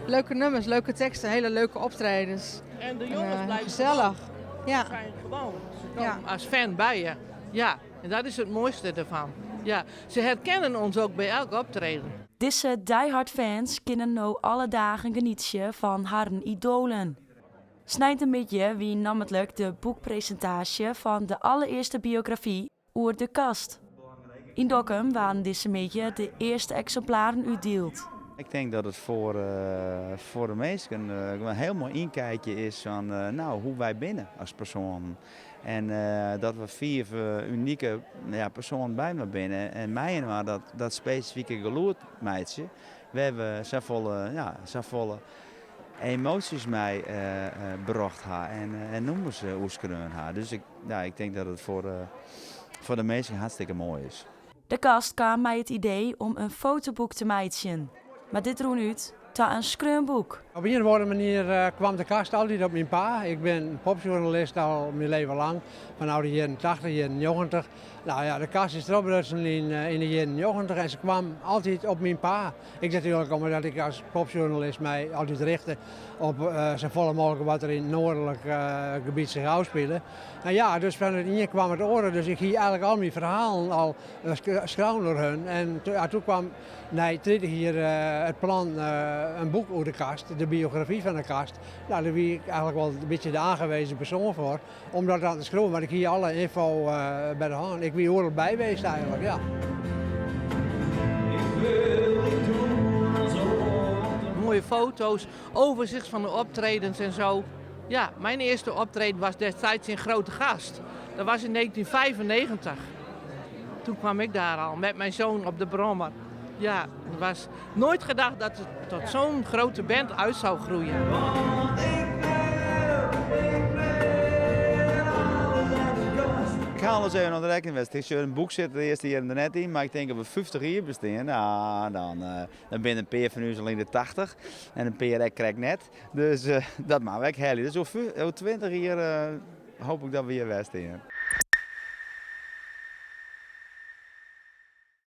leuke nummers, leuke teksten, hele leuke optredens. En de jongens blijven gezellig. Ja. Ze zijn gewoon. Ze komen Ja. als fan bij je. Ja, en dat is het mooiste ervan. Ja, ze herkennen ons ook bij elk optreden. Deze diehard fans kunnen nou alle dagen genieten van haar idolen. Snijdt een beetje wie namelijk de boekpresentatie van de allereerste biografie Oer de Kast. In Dokkum waren deze beetje de eerste exemplaren uitdeeld. Ik denk dat het voor de meesten een heel mooi inkijkje is van hoe wij binnen als persoon. En dat we 4 unieke personen bij me binnen. En mij maar dat specifieke geloerd meidje. We hebben zoveel emoties mij bracht haar en noemen ze oeskeren haar. Dus ik denk dat het voor de meesten hartstikke mooi is. De Kast kwam met het idee om een fotoboek te maken. Maar dit roen uit tot een skreunboek. Op een of andere manier kwam de Kast altijd op mijn pa. Ik ben popjournalist al mijn leven lang, vanaf de jaren 80, jaren 90. Nou ja, de Kast is erop in de jaren 90 en ze kwam altijd op mijn pa. Ik zeg natuurlijk omdat ik als popjournalist mij altijd richtte op zo volle mogelijk wat er in het noordelijk gebied zich afspeelde. En ja, dus van het hier kwam het oren, dus ik ging eigenlijk al mijn verhalen al schrijven door hun. En toen kwam hier het plan, een boek over de Kast, de biografie van de Kast. Nou, daar ben ik eigenlijk wel een beetje de aangewezen persoon voor, om dat aan te schrijven. Maar ik hier alle info bij de hand. Ik ben overal bij geweest eigenlijk, ja. Mooie foto's, overzicht van de optredens en zo. Ja, mijn eerste optreden was destijds in Grote Gast. Dat was in 1995. Toen kwam ik daar al met mijn zoon op de brommer. Ja, er was nooit gedacht dat het tot zo'n grote band uit zou groeien. Ik ga alles even aan de rekening. Als je een boek zit de eerste jaar er net in, maar ik denk dat we 50 jaar bestaan. Nou, dan ben een peer van u alleen de 80 en een peer krijg net. Dus dat maak ik heel. Dus over 20 jaar hoop ik dat we hier weer staan.